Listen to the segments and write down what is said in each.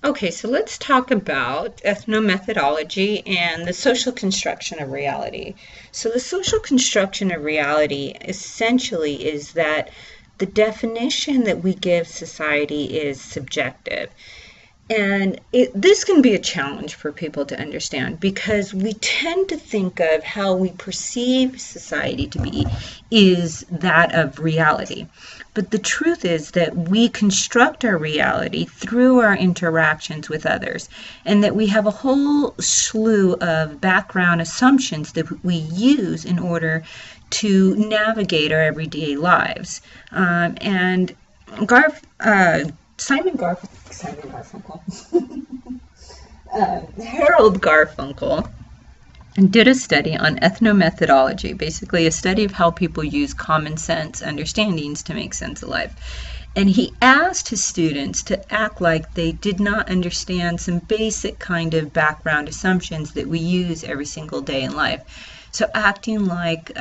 Okay, so let's talk about ethnomethodology and the social construction of reality. So, the social construction of reality essentially is that the definition that we give society is subjective. And this can be a challenge for people to understand because we tend to think of how we perceive society to be is that of reality. But the truth is that we construct our reality through our interactions with others, and that we have a whole slew of background assumptions that we use in order to navigate our everyday lives. And Garf, Simon Garfunkel, Harold Garfunkel did a study on ethnomethodology, basically a study of how people use common sense understandings to make sense of life. And he asked his students to act like they did not understand some basic kind of background assumptions that we use every single day in life. So acting like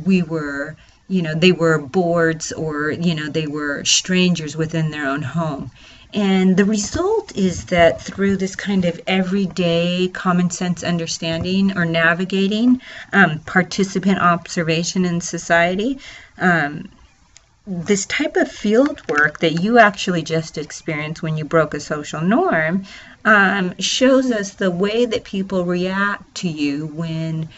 we were, they were boards, or, they were strangers within their own home. And the result is that through this kind of everyday common sense understanding or navigating participant observation in society, this type of field work that you actually just experienced when you broke a social norm shows us the way that people react to you when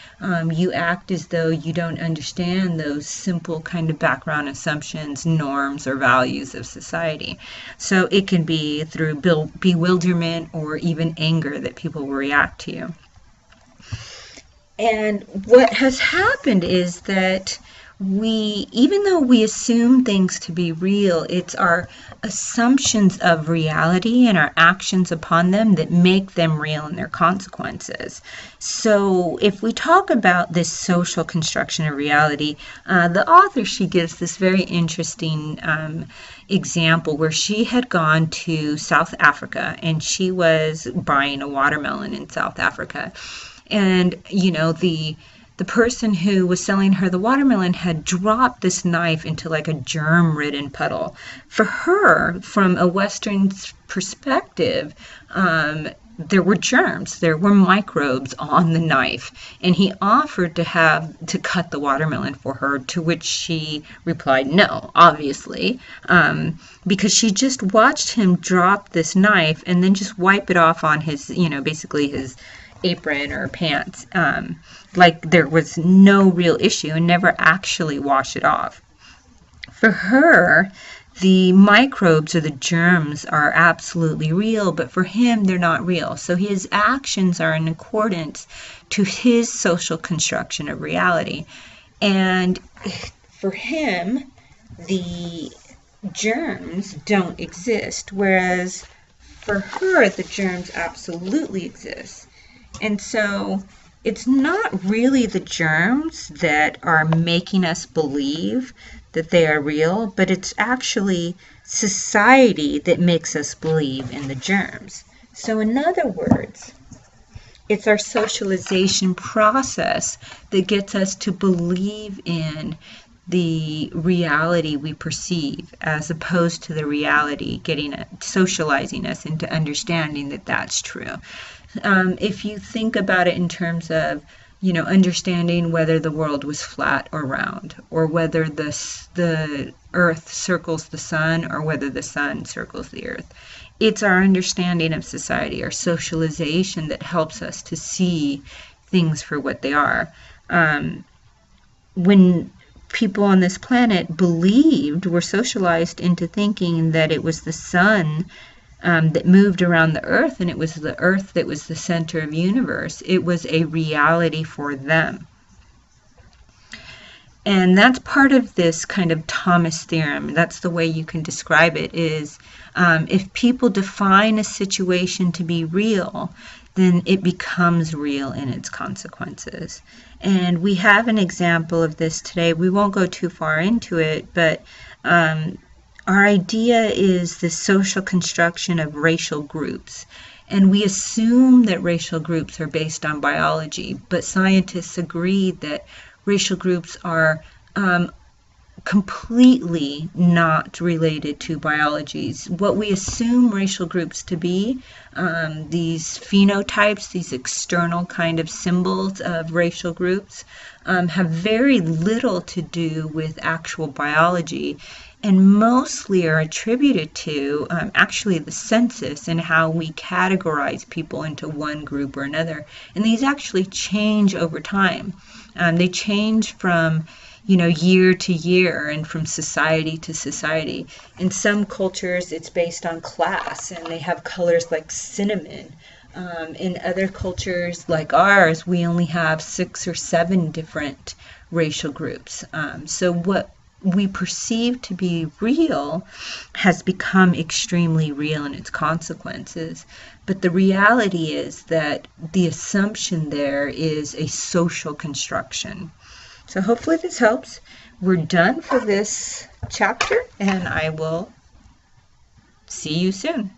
you act as though you don't understand those simple kind of background assumptions, norms, or values of society. So it can be through bewilderment or even anger that people will react to you. And what has happened is that even though we assume things to be real, it's our assumptions of reality and our actions upon them that make them real and their consequences. So if we talk about this social construction of reality, the author, she gives this very interesting example where she had gone to South Africa and she was buying a watermelon in South Africa. And, the person who was selling her the watermelon had dropped this knife into like a germ-ridden puddle. For her, from a Western perspective, there were germs, there were microbes on the knife, and he offered to cut the watermelon for her, to which she replied no, obviously, because she just watched him drop this knife and then just wipe it off on his, basically his apron or pants, like there was no real issue, and never actually wash it off. For her, the microbes or the germs are absolutely real, but for him, they're not real. So his actions are in accordance to his social construction of reality. And for him, the germs don't exist, whereas for her, the germs absolutely exist. And so it's not really the germs that are making us believe that they are real, but it's actually society that makes us believe in the germs. So in other words, it's our socialization process that gets us to believe in the reality we perceive, as opposed to the reality socializing us into understanding that that's true. If you think about it in terms of, understanding whether the world was flat or round, or whether the earth circles the sun, or whether the sun circles the earth, it's our understanding of society, our socialization, that helps us to see things for what they are. When people on this planet were socialized into thinking that it was the sun that moved around the earth, and it was the earth that was the center of the universe. It was a reality for them. And that's part of this kind of Thomas theorem. That's the way you can describe it, is if people define a situation to be real, then it becomes real in its consequences. And we have an example of this today. We won't go too far into it, but our idea is the social construction of racial groups. And we assume that racial groups are based on biology, but scientists agree that racial groups are completely not related to biologies. What we assume racial groups to be, these phenotypes, these external kind of symbols of racial groups, have very little to do with actual biology, and mostly are attributed to actually the census and how we categorize people into one group or another. And these actually change over time. They change from year to year and from society to society. In some cultures, it's based on class, and they have colors like cinnamon. In other cultures, like ours, we only have 6 or 7 different racial groups. So what we perceive to be real has become extremely real in its consequences. But the reality is that the assumption there is a social construction. So hopefully this helps. We're done for this chapter, and I will see you soon.